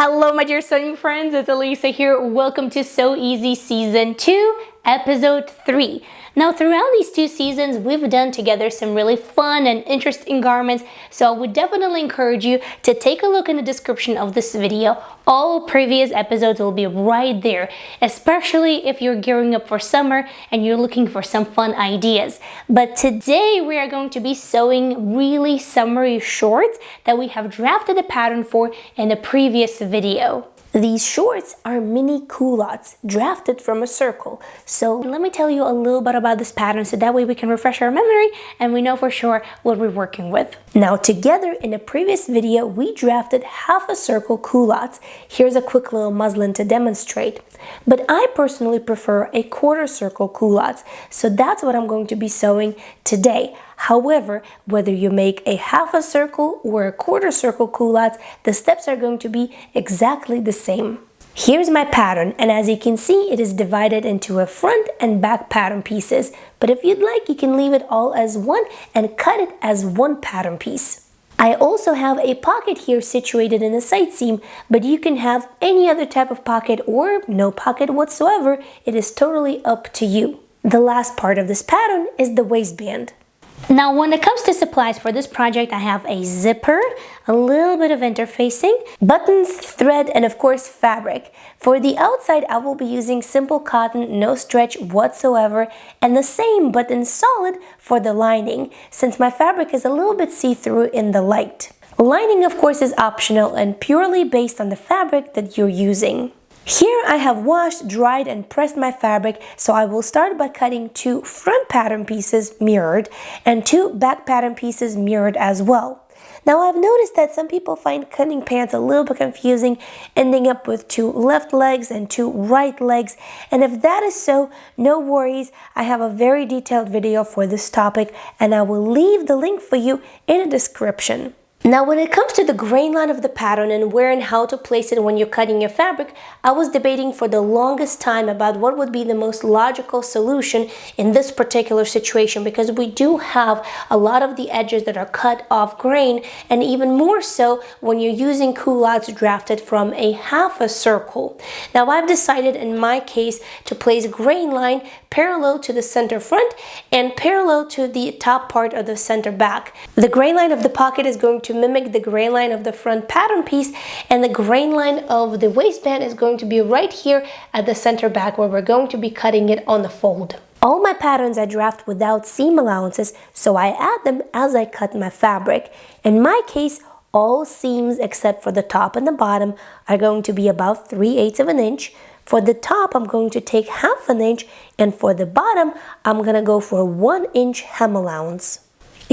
Hello my dear sewing friends, it's Alisa here. Welcome to Sew Easy Season 2, Episode 3. Now throughout these 2 seasons, we've done together some really fun and interesting garments, so I would definitely encourage you to take a look in the description of this video. All previous episodes will be right there, especially if you're gearing up for summer and you're looking for some fun ideas. But today we are going to be sewing really summery shorts that we have drafted a pattern for in the previous video. These shorts are mini culottes drafted from a circle. So let me tell you a little bit about this pattern so that way we can refresh our memory and we know for sure what we're working with. Now together in the previous video we drafted half a circle culottes. Here's a quick little muslin to demonstrate. But I personally prefer a quarter circle culottes, so that's what I'm going to be sewing today. However, whether you make a half a circle or a quarter circle culottes, the steps are going to be exactly the same. Here's my pattern, and as you can see, it is divided into a front and back pattern pieces. But if you'd like, you can leave it all as one and cut it as one pattern piece. I also have a pocket here situated in the side seam, but you can have any other type of pocket or no pocket whatsoever. It is totally up to you. The last part of this pattern is the waistband. Now when it comes to supplies for this project, I have a zipper, a little bit of interfacing, buttons, thread, and of course fabric. For the outside, I will be using simple cotton, no stretch whatsoever, and the same but in solid for the lining, since my fabric is a little bit see-through in the light. Lining of course is optional and purely based on the fabric that you're using. Here I have washed, dried, and pressed my fabric, so I will start by cutting 2 front pattern pieces mirrored and 2 back pattern pieces mirrored as well. Now I've noticed that some people find cutting pants a little bit confusing, ending up with 2 left legs and 2 right legs, and if that is so, no worries, I have a very detailed video for this topic and I will leave the link for you in the description. Now when it comes to the grain line of the pattern and where and how to place it when you're cutting your fabric, I was debating for the longest time about what would be the most logical solution in this particular situation, because we do have a lot of the edges that are cut off grain, and even more so when you're using culottes drafted from a half a circle. Now I've decided in my case to place grain line parallel to the center front and parallel to the top part of the center back. The grain line of the pocket is going to mimic the grain line of the front pattern piece, and the grain line of the waistband is going to be right here at the center back where we're going to be cutting it on the fold. All my patterns I draft without seam allowances, so I add them as I cut my fabric. In my case, all seams except for the top and the bottom are going to be about 3/8 of an inch. For the top, I'm going to take 1/2 inch, and for the bottom, I'm gonna go for 1 inch hem allowance.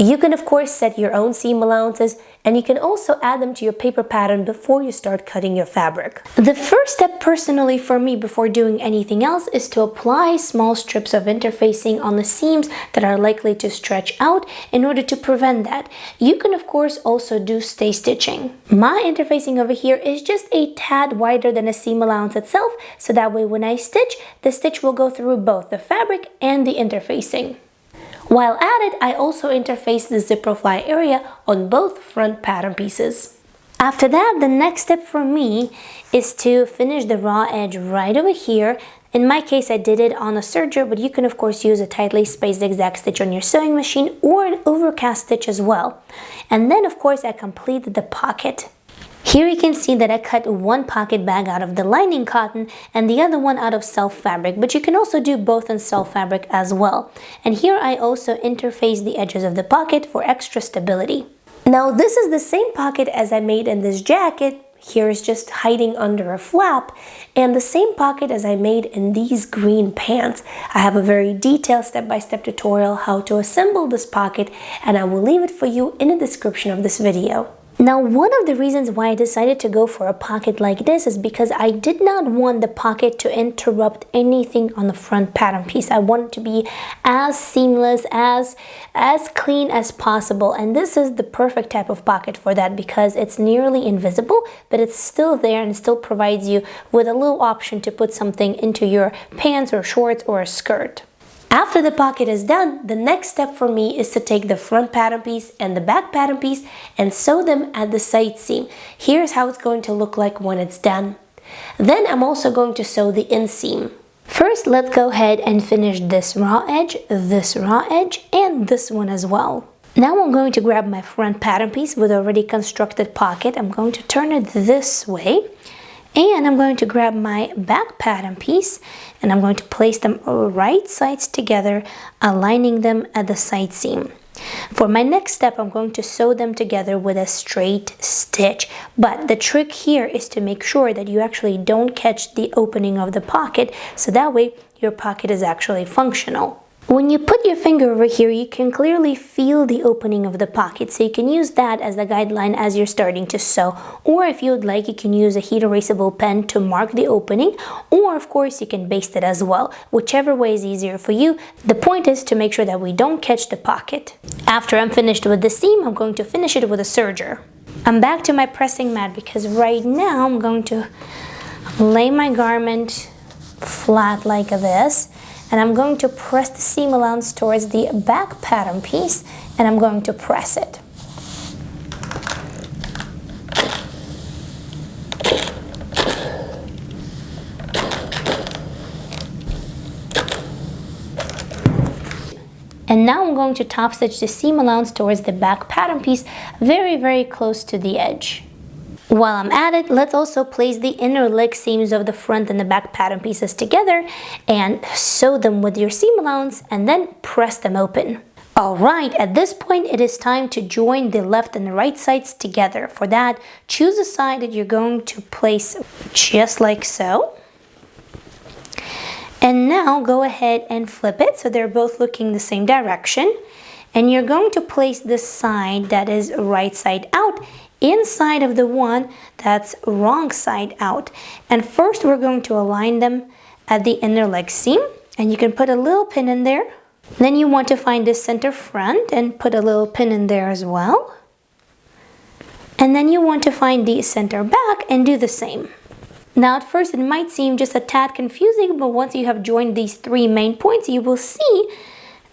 You can of course set your own seam allowances, and you can also add them to your paper pattern before you start cutting your fabric. The first step personally for me before doing anything else is to apply small strips of interfacing on the seams that are likely to stretch out in order to prevent that. You can of course also do stay stitching. My interfacing over here is just a tad wider than a seam allowance itself, so that way when I stitch, the stitch will go through both the fabric and the interfacing. While at it, I also interface the zipper fly area on both front pattern pieces. After that, the next step for me is to finish the raw edge right over here. In my case, I did it on a serger, but you can of course use a tightly spaced zigzag stitch on your sewing machine or an overcast stitch as well. And then of course I completed the pocket. Here you can see that I cut 1 pocket bag out of the lining cotton and the other one out of self fabric, but you can also do both in self fabric as well. And here I also interface the edges of the pocket for extra stability. Now this is the same pocket as I made in this jacket. Here is just hiding under a flap, and the same pocket as I made in these green pants. I have a very detailed step-by-step tutorial how to assemble this pocket, and I will leave it for you in the description of this video. Now, one of the reasons why I decided to go for a pocket like this is because I did not want the pocket to interrupt anything on the front pattern piece. I want it to be as seamless, as clean as possible, and this is the perfect type of pocket for that because it's nearly invisible, but it's still there and still provides you with a little option to put something into your pants or shorts or a skirt. After the pocket is done, the next step for me is to take the front pattern piece and the back pattern piece and sew them at the side seam. Here's how it's going to look like when it's done. Then I'm also going to sew the inseam. First, let's go ahead and finish this raw edge, and this one as well. Now I'm going to grab my front pattern piece with already constructed pocket. I'm going to turn it this way. And I'm going to grab my back pattern piece and I'm going to place them right sides together, aligning them at the side seam. For my next step, I'm going to sew them together with a straight stitch. But the trick here is to make sure that you actually don't catch the opening of the pocket, so that way your pocket is actually functional. When you put your finger over here, you can clearly feel the opening of the pocket, so you can use that as the guideline as you're starting to sew. Or if you would like, you can use a heat erasable pen to mark the opening, or of course you can baste it as well, whichever way is easier for you. The point is to make sure that we don't catch the pocket. After I'm finished with the seam, I'm going to finish it with a serger. I'm back to my pressing mat because right now I'm going to lay my garment flat like this. And I'm going to press the seam allowance towards the back pattern piece and I'm going to press it. And now I'm going to top stitch the seam allowance towards the back pattern piece very close to the edge. While I'm at it, let's also place the inner leg seams of the front and the back pattern pieces together and sew them with your seam allowance and then press them open. Alright, at this point it is time to join the left and the right sides together. For that, choose a side that you're going to place just like so. And now go ahead and flip it so they're both looking the same direction. And you're going to place the side that is right side out inside of the one that's wrong side out. And first we're going to align them at the inner leg seam, and you can put a little pin in there. Then you want to find the center front and put a little pin in there as well. And then you want to find the center back and do the same. Now at first it might seem just a tad confusing, but once you have joined these three main points, you will see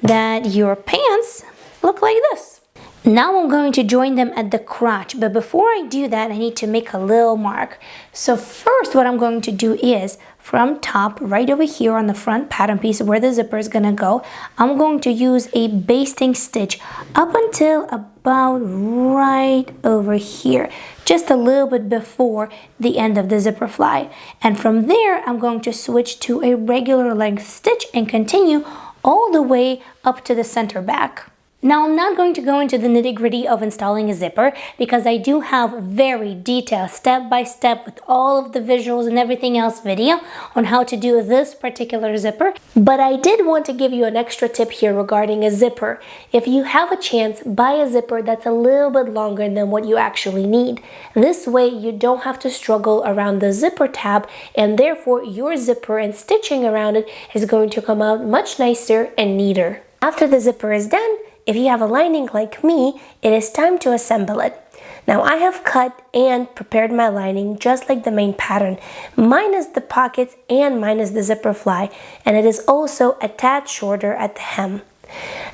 that your pants look like this. Now I'm going to join them at the crotch, but before I do that, I need to make a little mark. So first what I'm going to do is, from top, right over here on the front pattern piece where the zipper is gonna go, I'm going to use a basting stitch up until about right over here, just a little bit before the end of the zipper fly. And from there, I'm going to switch to a regular length stitch and continue all the way up to the center back. Now I'm not going to go into the nitty-gritty of installing a zipper because I do have very detailed step-by-step with all of the visuals and everything else video on how to do this particular zipper. But I did want to give you an extra tip here regarding a zipper. If you have a chance, buy a zipper that's a little bit longer than what you actually need. This way you don't have to struggle around the zipper tab, and therefore your zipper and stitching around it is going to come out much nicer and neater. After the zipper is done, if you have a lining like me, it is time to assemble it. Now I have cut and prepared my lining just like the main pattern, minus the pockets and minus the zipper fly, and it is also a tad shorter at the hem.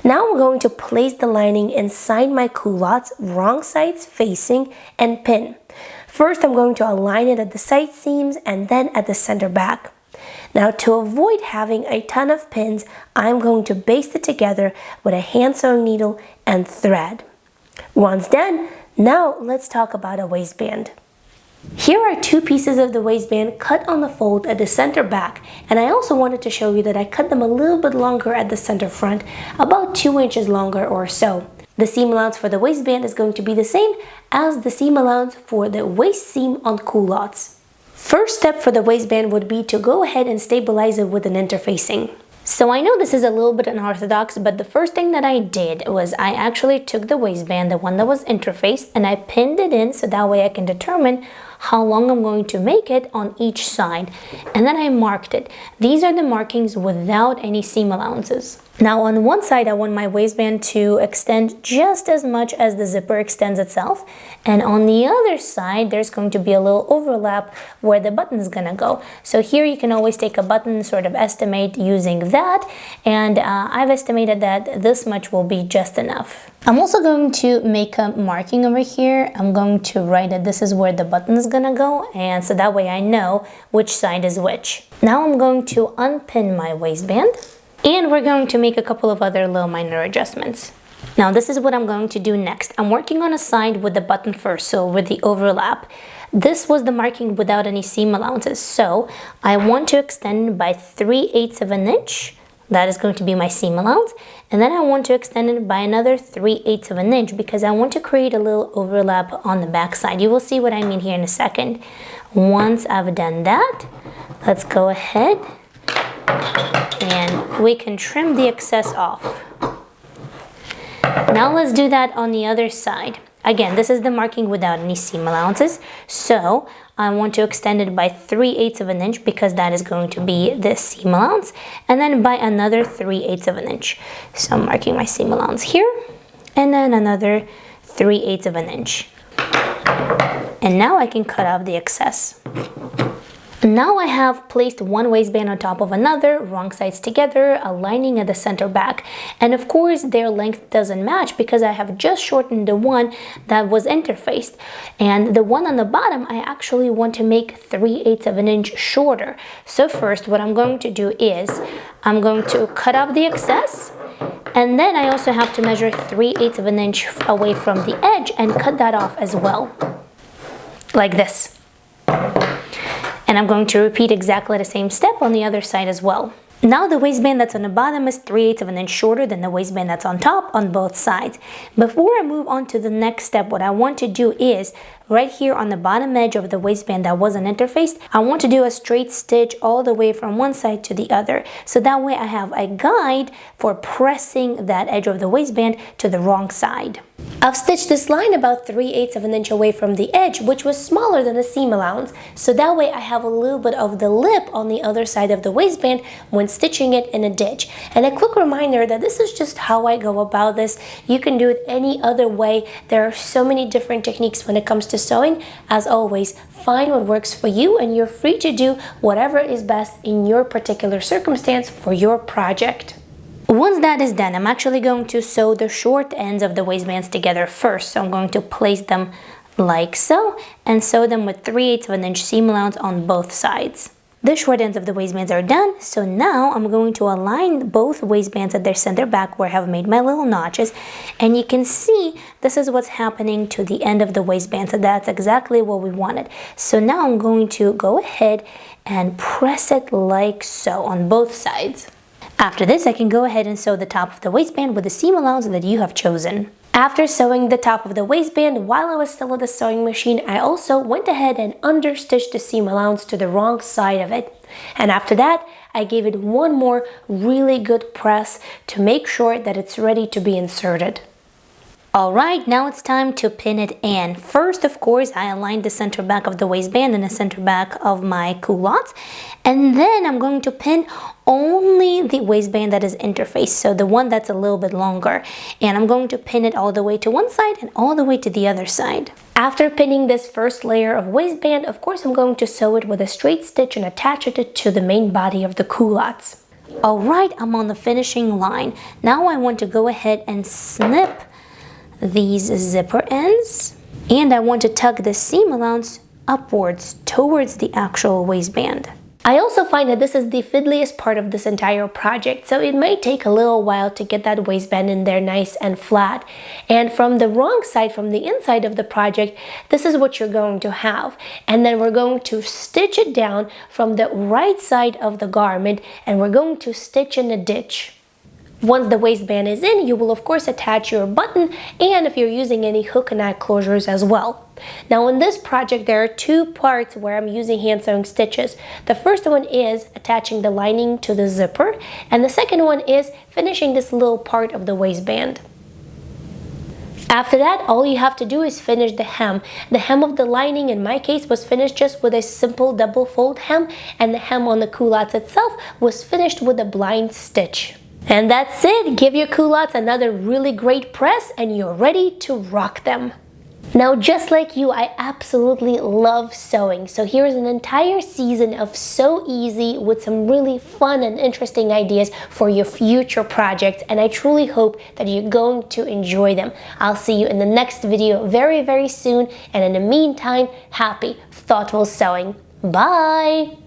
Now I'm going to place the lining inside my culottes, wrong sides facing, and pin. First I'm going to align it at the side seams and then at the center back. Now to avoid having a ton of pins, I'm going to baste it together with a hand sewing needle and thread. Once done, now let's talk about a waistband. Here are two pieces of the waistband cut on the fold at the center back, and I also wanted to show you that I cut them a little bit longer at the center front, about 2 inches longer or so. The seam allowance for the waistband is going to be the same as the seam allowance for the waist seam on culottes. First step for the waistband would be to go ahead and stabilize it with an interfacing. So I know this is a little bit unorthodox, but the first thing that I did was I actually took the waistband, the one that was interfaced, and I pinned it in so that way I can determine how long I'm going to make it on each side. And then I marked it. These are the markings without any seam allowances. Now on one side, I want my waistband to extend just as much as the zipper extends itself. And on the other side, there's going to be a little overlap where the button is gonna go. So here you can always take a button, sort of estimate using that. And I've estimated that this much will be just enough. I'm also going to make a marking over here. I'm going to write that this is where the button is gonna go. And so that way I know which side is which. Now I'm going to unpin my waistband. And we're going to make a couple of other little minor adjustments. Now this is what I'm going to do next. I'm working on a side with the button first, so with the overlap. This was the marking without any seam allowances, so I want to extend by 3/8 of an inch. That is going to be my seam allowance. And then I want to extend it by another 3/8 of an inch because I want to create a little overlap on the back side. You will see what I mean here in a second. Once I've done that, let's go ahead and we can trim the excess off. Now let's do that on the other side. Again, this is the marking without any seam allowances. So I want to extend it by 3/8 of an inch because that is going to be the seam allowance. And then by another 3/8 of an inch. So I'm marking my seam allowance here. And then another 3/8 of an inch. And now I can cut off the excess. Now I have placed one waistband on top of another, wrong sides together, aligning at the center back. And of course their length doesn't match because I have just shortened the one that was interfaced. And the one on the bottom I actually want to make 3/8 of an inch shorter. So first what I'm going to do is I'm going to cut off the excess. And then I also have to measure 3/8 of an inch away from the edge and cut that off as well. Like this. And I'm going to repeat exactly the same step on the other side as well. Now the waistband that's on the bottom is 3/8 of an inch shorter than the waistband that's on top on both sides. Before I move on to the next step, what I want to do is right here on the bottom edge of the waistband that wasn't interfaced, I want to do a straight stitch all the way from one side to the other. So that way I have a guide for pressing that edge of the waistband to the wrong side. I've stitched this line about 3/8 of an inch away from the edge, which was smaller than the seam allowance. So that way I have a little bit of the lip on the other side of the waistband when stitching it in a ditch. And a quick reminder that this is just how I go about this. You can do it any other way. There are so many different techniques when it comes to sewing. As always, find what works for you and you're free to do whatever is best in your particular circumstance for your project. Once that is done, I'm actually going to sew the short ends of the waistbands together first. So I'm going to place them like so and sew them with 3/8 of an inch seam allowance on both sides. The short ends of the waistbands are done, so now I'm going to align both waistbands at their center back where I have made my little notches, and you can see this is what's happening to the end of the waistband, so that's exactly what we wanted. So now I'm going to go ahead and press it like so on both sides. After this, I can go ahead and sew the top of the waistband with the seam allowance that you have chosen. After sewing the top of the waistband, while I was still at the sewing machine, I also went ahead and understitched the seam allowance to the wrong side of it. And after that, I gave it one more really good press to make sure that it's ready to be inserted. Alright, now it's time to pin it in. First, of course, I aligned the center back of the waistband and the center back of my culottes. And then I'm going to pin only the waistband that is interfaced, so the one that's a little bit longer. And I'm going to pin it all the way to one side and all the way to the other side. After pinning this first layer of waistband, of course, I'm going to sew it with a straight stitch and attach it to the main body of the culottes. Alright, I'm on the finishing line. Now I want to go ahead and snip these zipper ends, and I want to tuck the seam allowance upwards towards the actual waistband. I also find that this is the fiddliest part of this entire project, so it may take a little while to get that waistband in there nice and flat. And from the wrong side, from the inside of the project, this is what you're going to have. And then we're going to stitch it down from the right side of the garment, and we're going to stitch in a ditch. Once the waistband is in, you will of course attach your button, and if you're using any hook and eye closures as well. Now in this project there are two parts where I'm using hand sewing stitches. The first one is attaching the lining to the zipper, and the second one is finishing this little part of the waistband. After that, all you have to do is finish the hem. The hem of the lining in my case was finished just with a simple double fold hem, and the hem on the culottes itself was finished with a blind stitch. And that's it. Give your culottes another really great press and you're ready to rock them. Now, just like you, I absolutely love sewing. So here's an entire season of So Easy with some really fun and interesting ideas for your future projects. And I truly hope that you're going to enjoy them. I'll see you in the next video very, very soon. And in the meantime, happy, thoughtful sewing. Bye!